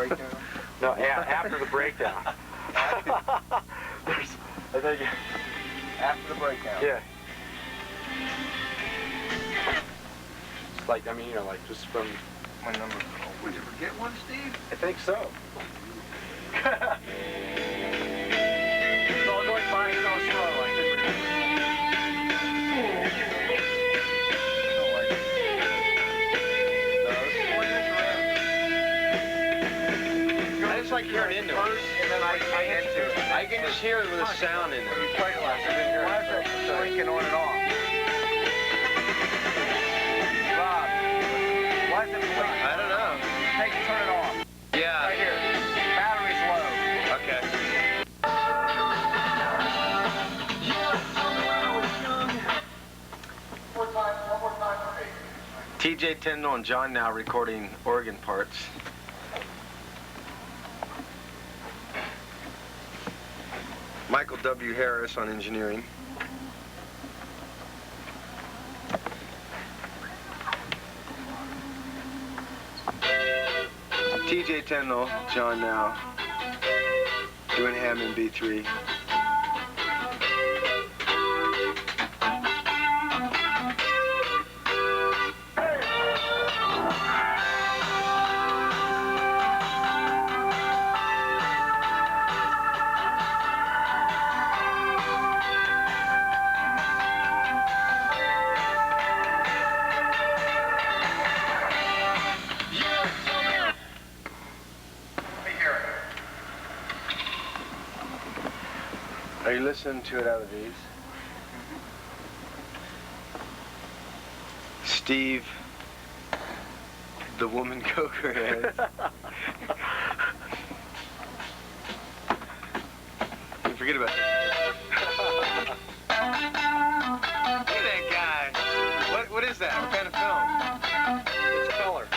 breakdown? No, after the breakdown. I think After the breakdown. yeah. It's like, I mean, you know, like just from My number. Oh, would you ever get one, Steve? I think so. It's all going by so slow. I couldn't I just like hearing into it. and then I get to it. I can just hear it with a sound in it. You played it last. I didn't hear it. Why is that blinking on and off? Bob, why is it blinking? I don't know. Turn it off. Yeah. Right here. Battery's low. Okay. One more time for me. TJ Tindall and John now recording organ parts. Michael W. Harris on engineering. TJ Tindall, John now, doing Hammond B3. Are you listening to it out of these? Steve, the woman Kocherhans. You forget about that. Look at that guy. What is that? What kind of film? It's color.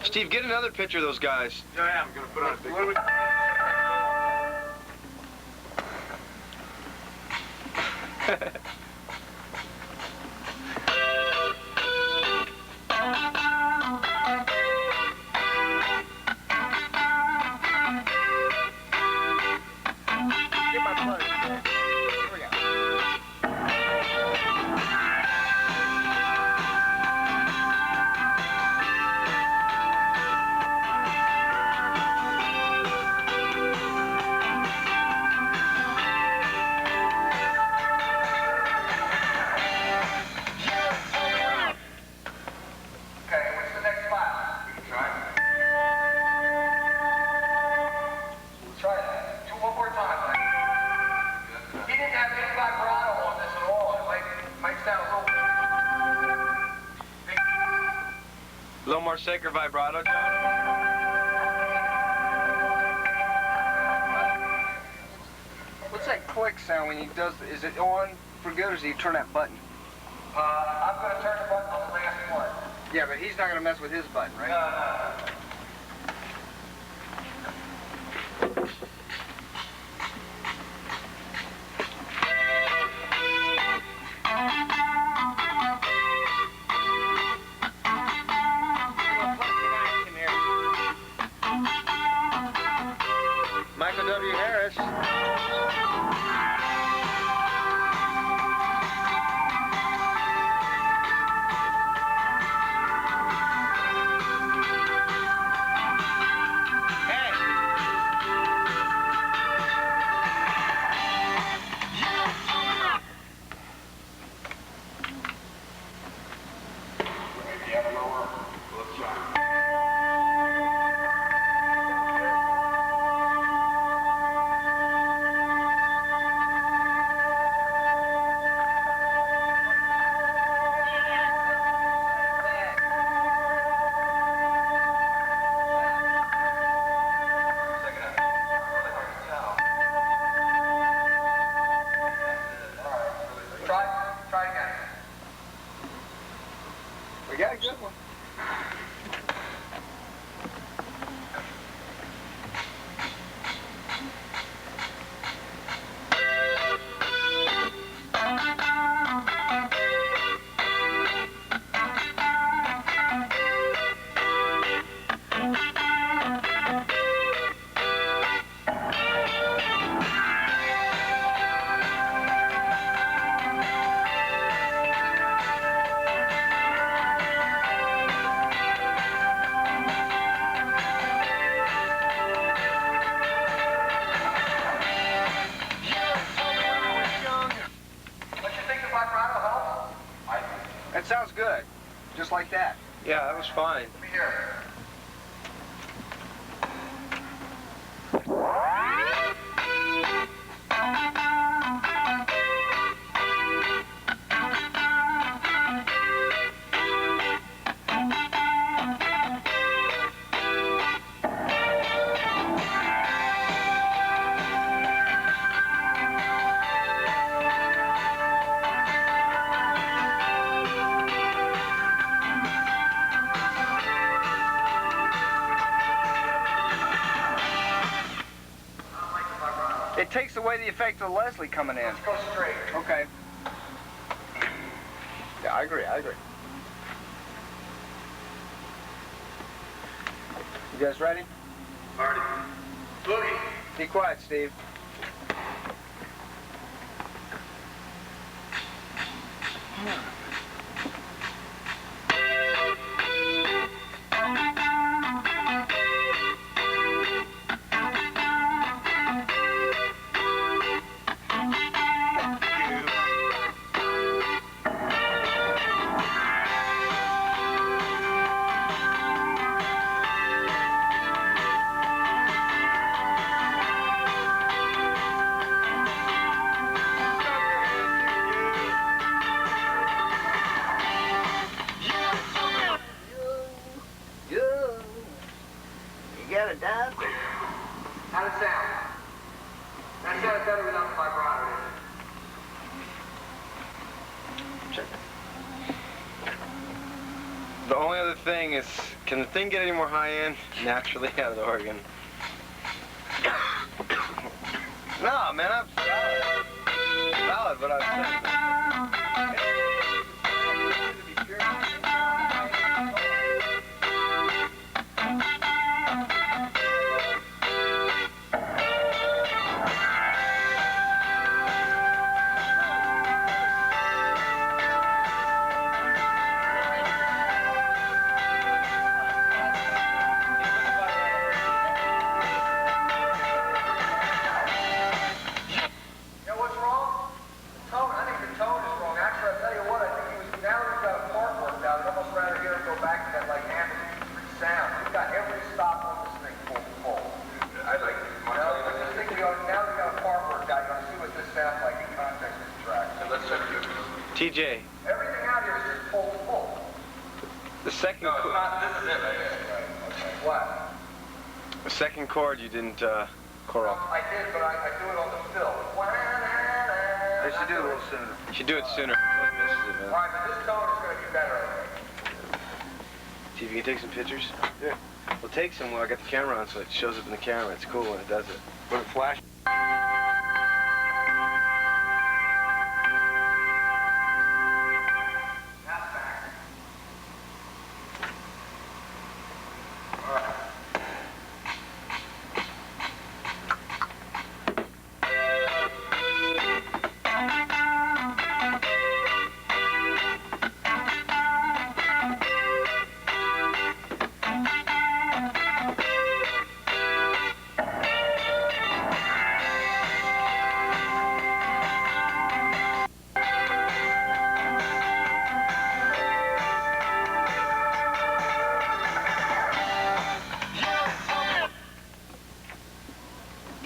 Steve, get another picture of those guys. Yeah, I'm gonna put on a big. Get my plug. Here we go. Okay, what's the next file? We can try it. We'll try that. Do one more time. He didn't have any vibrato on this at all. It might sound a A little more sacred vibrato, John. What's that click sound when he does? Is it on for good, or does he turn that button? I'm going to turn the button on the last one. Yeah, but he's not going to mess with his button, right? No. Michael W. Harris. Just like that. Yeah, that was fine. Here. It takes away the effect of Leslie coming in. Let's go straight. Okay. Yeah, I agree. You guys ready? Marty. Boogie. Be quiet, Steve. How'd it sound? That sounded better without the vibrato, didn't it? The only other thing is, can the thing get any more high-end? Naturally out of the organ. No, man, I'm solid, but I'm saying. TJ. Everything out here is just full. The second chord. This is it right here. Okay. What? The second chord you didn't choral. I did, but I do it on the fill. I should do it a little sooner. You should do it sooner. All right, but this tone is going to be better. See if you can take some pictures. Yeah. We'll take some while I got the camera on so it shows up in the camera. It's cool when it does it. Put it flash.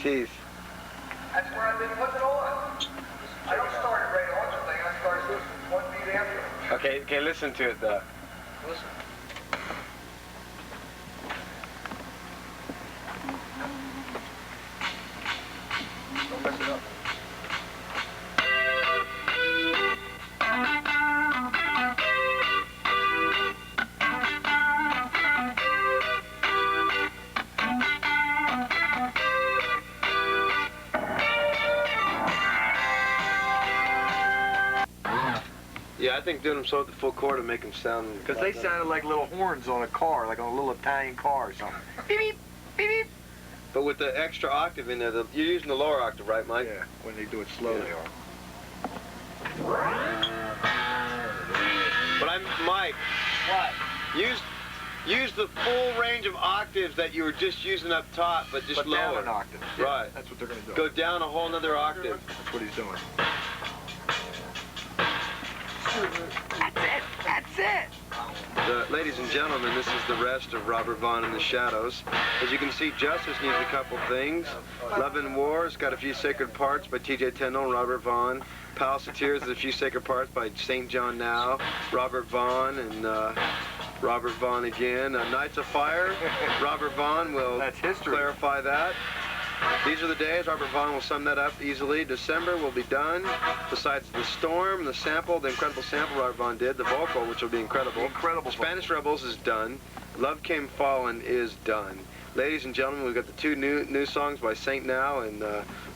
Keith. That's where I've been putting it on. I don't start it right on the thing. I start listening one beat after. Okay, listen to it though. Listen. Don't mess it up. Yeah, I think doing them so at the full chord would make them sound... Because they sounded like little horns on a car, like on a little Italian car or something. Beep, beep, beep, beep. But with the extra octave in there, you're using the lower octave, right, Mike? Yeah, when they do it slow, they are. But Mike. What? Use the full range of octaves that you were just using up top, but just lower. Down an octave. Right. That's what they're going to do. Go down a whole nother octave. That's what he's doing. That's it. Ladies and gentlemen, this is the rest of Robert Vaughn and the Shadows. As you can see, Justice needs a couple things. Love and War's got a few sacred parts by T.J. Tindall and Robert Vaughn. Palace of Tears is a few sacred parts by St. John Now, Robert Vaughn, and Robert Vaughn again. Knights of Fire, Robert Vaughn will clarify that. These are the days. Robert Vaughn will sum that up easily. December will be done. Besides the storm, the sample, the incredible sample Robert Vaughn did, the vocal, which will be incredible. Incredible. Spanish Rebels is done. Love Came Fallen is done. Ladies and gentlemen, we've got the two new songs by St. Now and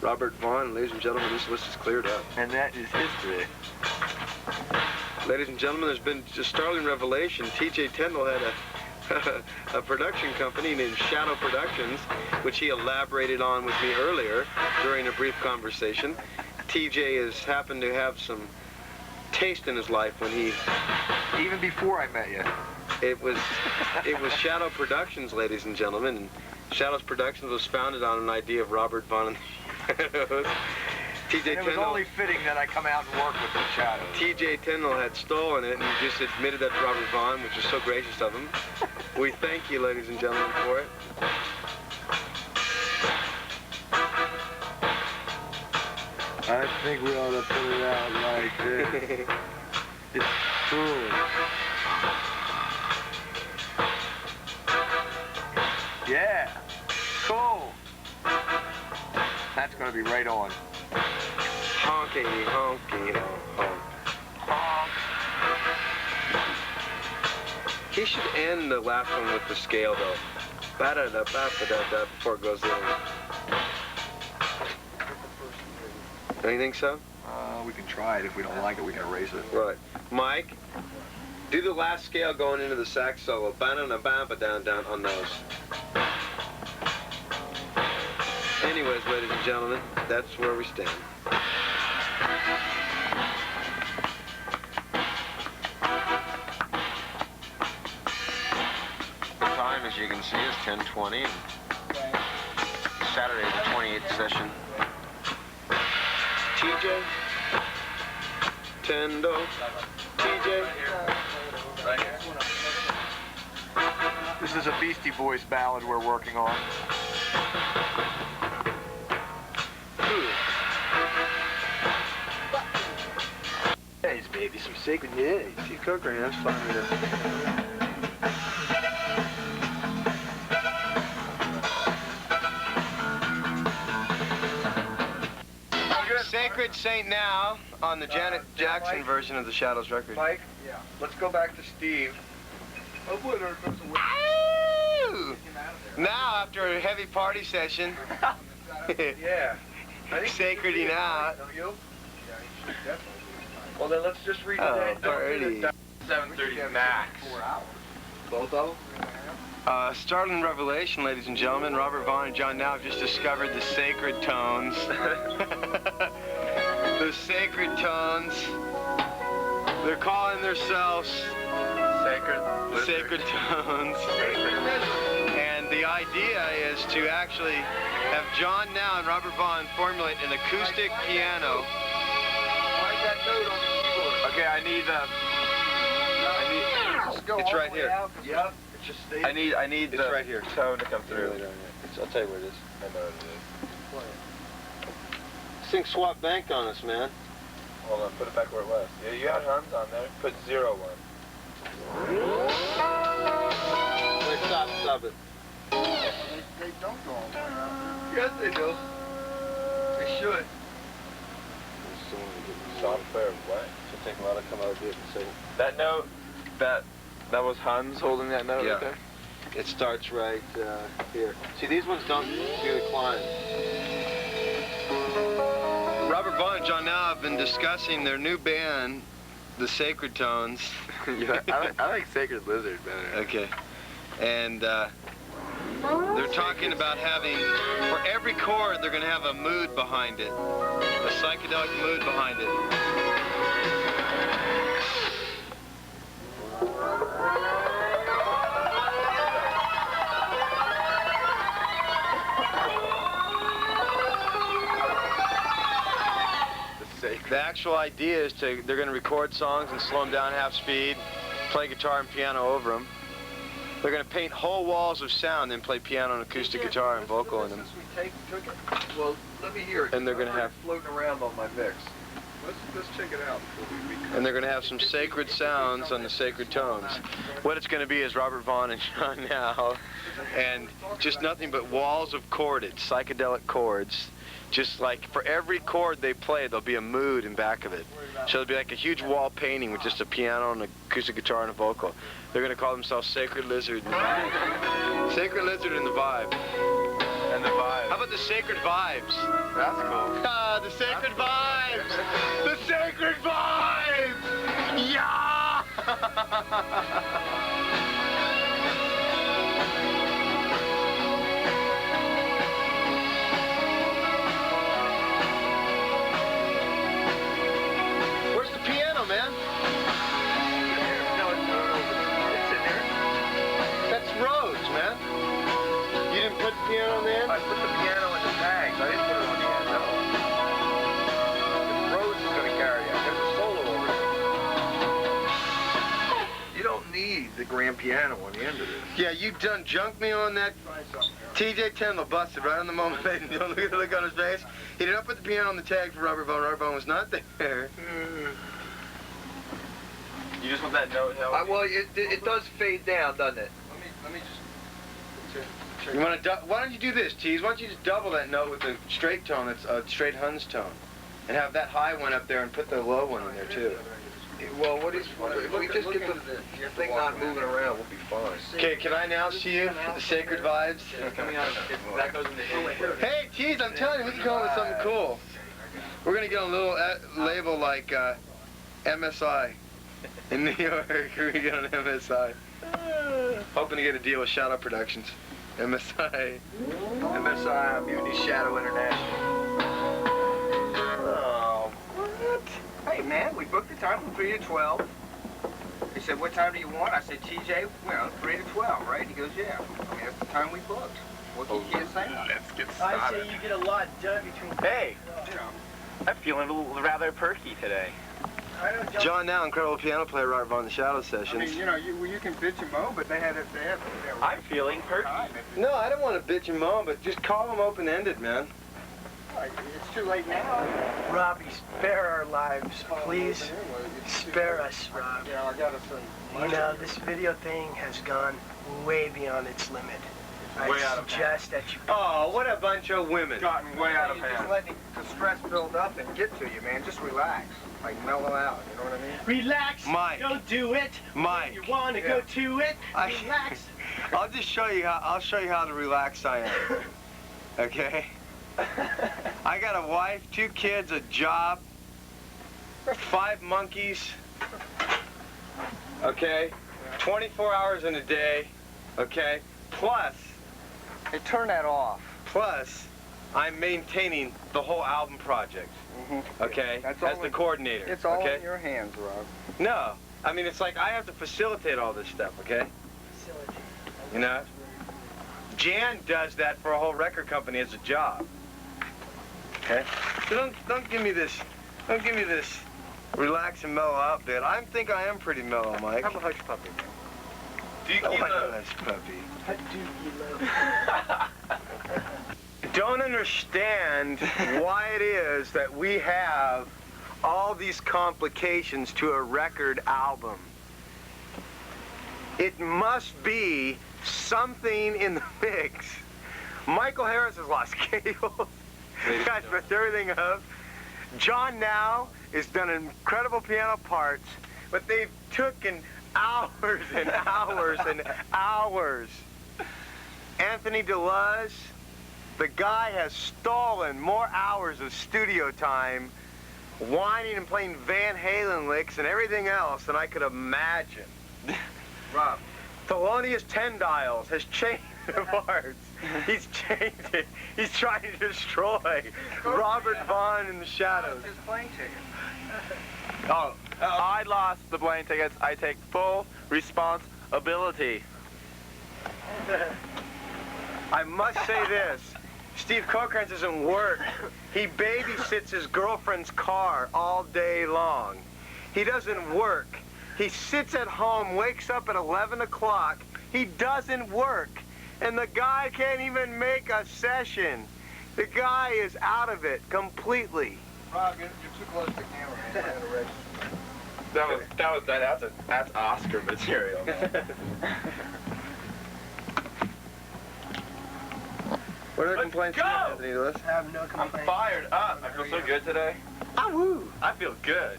Robert Vaughn. And ladies and gentlemen, this list is cleared up. And that is history. Ladies and gentlemen, there's been a startling revelation. T.J. Tindall had a production company named Shadow Productions, which he elaborated on with me earlier during a brief conversation. T.J. has happened to have some taste in his life when he... Even before I met you. It was Shadow Productions, ladies and gentlemen. And Shadows Productions was founded on an idea of Robert Vaughn and the Shadows. T.J. It was only fitting that I come out and work with the Shadows. T.J. Tindall had stolen it and just admitted that to Robert Vaughn, which was so gracious of him. We thank you, ladies and gentlemen, for it. I think we ought to put it out like this. It's cool. Yeah. Cool. That's going to be right on. Honky, honky, honk, honk. He should end the last one with the scale, though. Ba-da-da-ba-ba-da-da before it goes in. Don't you think so? We can try it. If we don't like it, we can erase it. Right. Mike, do the last scale going into the sax solo. Ba-da-da-ba-ba-down-down on those. Anyways, ladies and gentlemen, that's where we stand. The time, as you can see, is 10:20. Saturday, the 28th session. TJ, Tindall, TJ. This is a Beastie Boys ballad we're working on. Days, baby, some sacred days. See, Kocherhans finally me Sacred Saint Now on the Janet Jackson Mike? version of the Shadows record. Mike? Yeah. Let's go back to Steve. Ow! Now, after a heavy party session, Yeah. sacred now. Don't you? Yeah, definitely. Well, then let's just read Oh, the 7:30 max. Both of them? Startling revelation, ladies and gentlemen. Robert Vaughn and John Now have just discovered the sacred tones. The sacred tones. They're calling themselves sacred tones. And the idea is to actually have John Now and Robert Vaughn formulate an acoustic piano. Okay, I need It's right here. Yep. I need It's the right here. tone to come through. I'll tell you where it is. I know what it This thing swapped bank on us, man. is. Hold on, put it back where it was. Yeah, you had Hans on there. Put 0 1. Wait, stop it. They don't go on. Yes, they do. They should. Software what? Should take a lot to come out of it and say. That note, that was Hans holding that note Yeah. right there? It starts right here. See, these ones don't do the climb. Robert Vaughn and John Now have been discussing their new band, the Sacred Tones. Yeah, I like Sacred Lizard better. Okay. And they're talking about having, for every chord, they're going to have a mood behind it. A psychedelic mood behind it. The actual idea is they're going to record songs and slow them down half speed, play guitar and piano over them. They're going to paint whole walls of sound and play piano and acoustic guitar and vocal in them. Well, let me hear it. And they're going to have floating around on my mix. Let's check it out. And they're going to have some sacred sounds on the sacred tones. What it's going to be is Robert Vaughn and John Now, and just nothing but walls of chorded, psychedelic chords. Just like for every chord they play, there'll be a mood in back of it. So it'll be like a huge wall painting with just a piano and an acoustic guitar and a vocal. They're going to call themselves Sacred Lizard and the Vibe. Sacred Lizard and the Vibe. And the vibe. How about the Sacred Vibes? That's cool. Ah, the Sacred Vibes! The Sacred Vibes! Yeah! Where's the piano, man? No, it's in there. That's Rhodes, man. You didn't put the piano on the end? I put the piano in the tags. I didn't put it on the end, no. Rhodes is going to carry it. There's a solo over there. You don't need the grand piano on the end of this. Yeah, you done junked me on that. TJ Tindall busted right on the moment. You don't look on his face. He did not put the piano on the tag for Robert Vaughn. Robert Vaughn was not there. You just want that note held? Well, it does fade down, doesn't it? Let me just... You want to? Why don't you do this, Tease? Why don't you just double that note with a straight tone? That's a straight Huns tone, and have that high one up there and put the low one in there too. Well, if we just get the thing not moving around, we'll be fine. Okay, can I announce to you the Sacred Vibes? Coming out of that goes into Hey, Tease, I'm telling you, we can come up with something cool. We're gonna get a little label like MSI in New York. We're gonna get on MSI. Hoping to get a deal with Shadow Productions. MSI. MSI, Mutiny Shadow International. Oh, what? Hey, man, we booked the time from 3 to 12. He said, what time do you want? I said, TJ, well, 3 to 12, right? He goes, yeah. I mean, that's the time we booked. What can you say? Let's get started. I say you get a lot done between... Hey, You know. I'm feeling a little rather perky today. I know John Now, incredible piano player, Robert Vaughn, the Shadow I Sessions. mean, you know, you can bitch and moan, but they had I'm feeling perky. No, I don't want to bitch and moan, but just call them open-ended, man. It's too late now. Robbie, spare our lives, please. Spare us, Rob. Yeah, I got us some. You know, this video thing has gone way beyond its limit. Way out I of suggest that you... Oh, what a bunch of women. Gotten way out of You're just hand. letting the stress build up and get to you, man. Just relax. Like, mellow out, you know what I mean? Relax. Mike. Don't do it. Mike. You want to go to it. I- Relax. I'll just show you how. I'll show you how to relax I am. Okay. I got a wife, 2 kids, a job, 5 monkeys. Okay. 24 hours in a day. Okay. Plus, Hey, turn that off. plus, I'm maintaining the whole album project. Okay. That's As all the coordinator. It's all okay? in your hands, Rob. No. I mean, it's like I have to facilitate all this stuff. Okay. You know. Jan does that for a whole record company as a job. Okay? So don't give me this. Don't give me this. Relax and mellow out bit. I think I am pretty mellow, Mike. Have a hush puppy. Oh, my hush puppy. What do you love? Don't understand why it is that we have all these complications to a record album. It must be something in the mix. Michael Harris has lost cables. Guys messed everything up. John Now has done incredible piano parts, but they've taken hours and hours and hours. Anthony Daluz, the guy has stolen more hours of studio time whining and playing Van Halen licks and everything else than I could imagine. Rob. Thelonious Tendiles has changed the parts. He's changed it. He's trying to destroy Robert Vaughn in the Shadows. His plane ticket. Oh, I lost the plane tickets. I take full responsibility. I must say this. Steve Kocherhans doesn't work. He babysits his girlfriend's car all day long. He doesn't work. He sits at home, wakes up at 11 o'clock. He doesn't work. And the guy can't even make a session. The guy is out of it completely. Rob, you're too close to the camera, man. That's Oscar material. What are the complaints, Anthony Daluz? I have no I'm complaints. fired up. I feel so good today. Ah, woo! I feel good.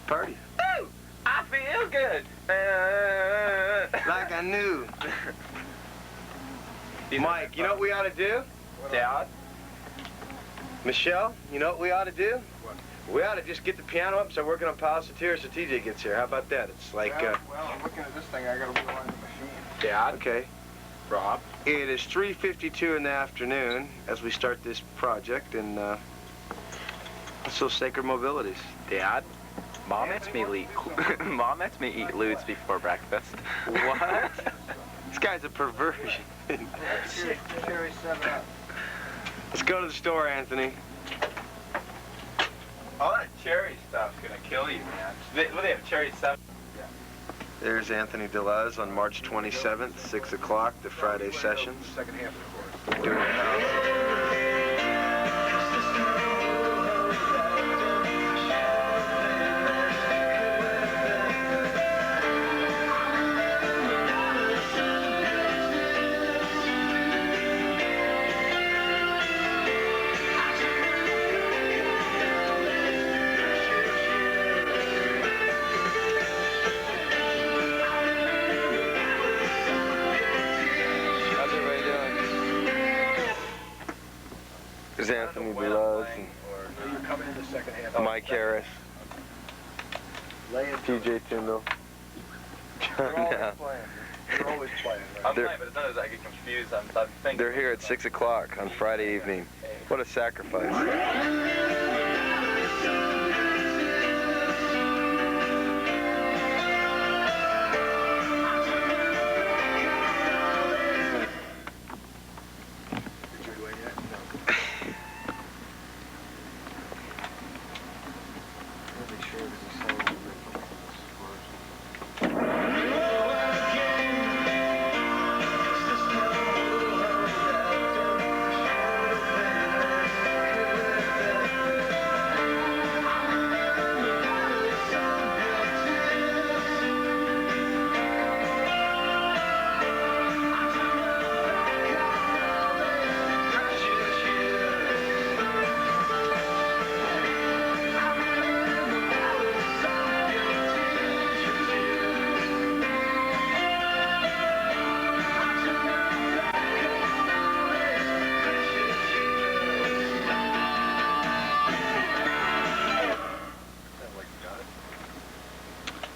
Party. Woo! I feel good. Like I knew. Mike, you know what we ought to do? Dad? Michelle, you know what we ought to do? What? We ought to just get the piano up and start working on Palace of Tears so TJ gets here. How about that? It's like, Well, I'm looking at this thing. I gotta rewind the machine. Dad? okay. Rob? It is 3:52 in the afternoon as we start this project, and so Sacred Mobilities. Dad? Mom lets me eat lewds before breakfast. What? This guy's a perversion. Cherry 7 Up. Let's go to the store, Anthony. All that cherry stuff's gonna kill you, man. They have cherry 7. There's Anthony Daluz on March 27th, 6 o'clock, the Friday sessions. Second half, of course. Doing the house. There's Anthony Daluz and You're coming in the second half. Mike Harris, Layton. TJ Tindall, You're John always Down. playing. You're always playing, I'm right? playing, but it's not as I get confused. I'm thinking. They're here at 6 o'clock on Friday evening. What a sacrifice.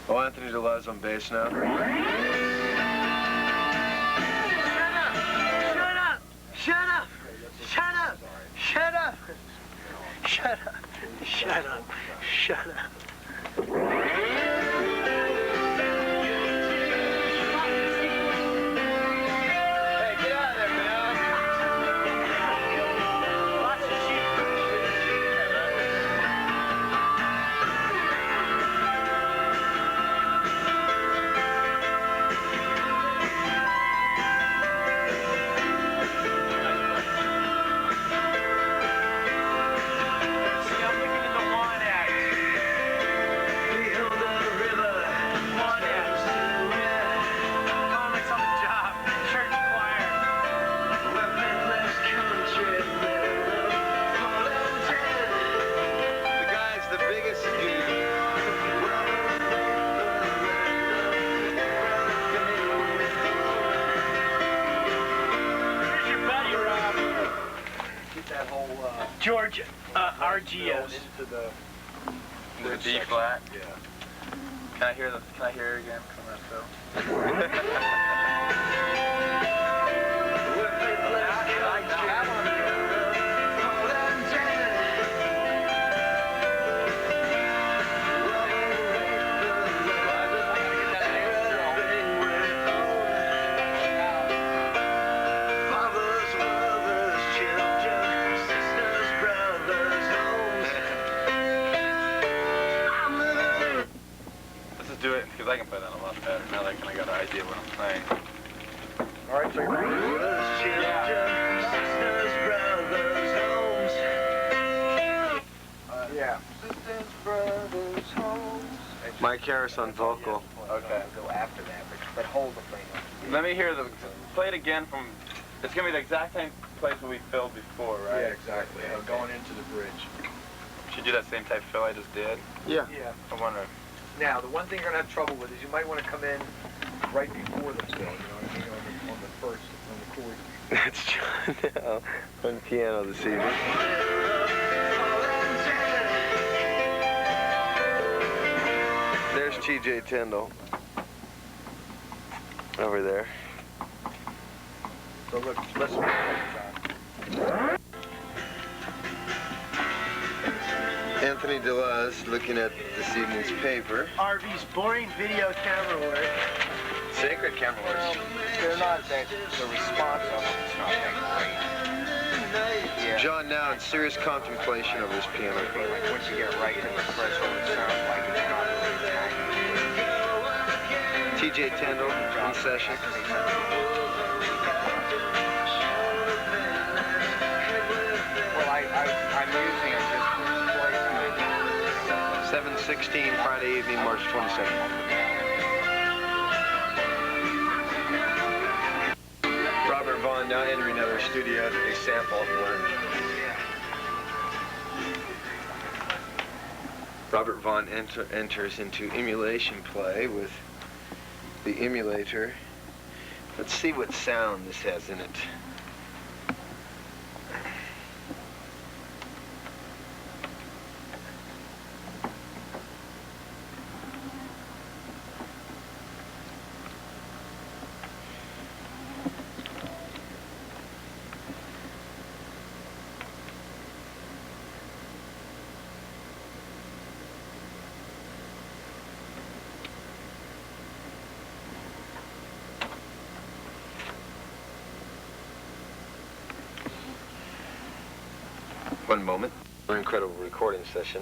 Oh, Anthony Daluz on bass now. Shut up! Shut up! Shut up! Shut up! Shut up! Shut up! Hey, get out of there, man. Watch the sheep. See, I'm looking at the Vaughn act. Vaughn act. Comics on the job. Church choir. The guy's the biggest Here's your buddy, Rob. Get that whole, George RGS. into the... The D flat. Yeah. Can I hear it again? Let's just do it, because I can play that a lot better now that I got an idea what I'm playing. All right, so you're ready? Yeah. Sisters, brothers, homes. Mike Harris on vocal. Okay. Go after that, but hold the thing. Let me hear play it again from, it's going to be the exact same place where we filled before, right? Yeah, exactly. Going into the bridge. Should do that same type fill I just did? Yeah. Yeah. I wonder. Now, the one thing you're going to have trouble with is you might want to come in right before the fill, you know what I mean, on the first, on the chord. That's John now on piano this evening. There's TJ Tindall. Over there. So look, listen. Anthony Daluz looking at this evening's paper. RV's boring video camera work. Sacred camera works. They're not that, the response of them is not that great. Yeah. John now in serious contemplation over his piano Like playing. once you get right to the threshold, it sounds like it's not really attacking. TJ Tindall in session. Well, I'm using it just for placement. 7:16 Friday evening, March 22nd. Robert Vaughn now entering another studio to do sample work. Robert Vaughn enters into emulation play with the emulator. Let's see what sound this has in it. One moment. An incredible recording session.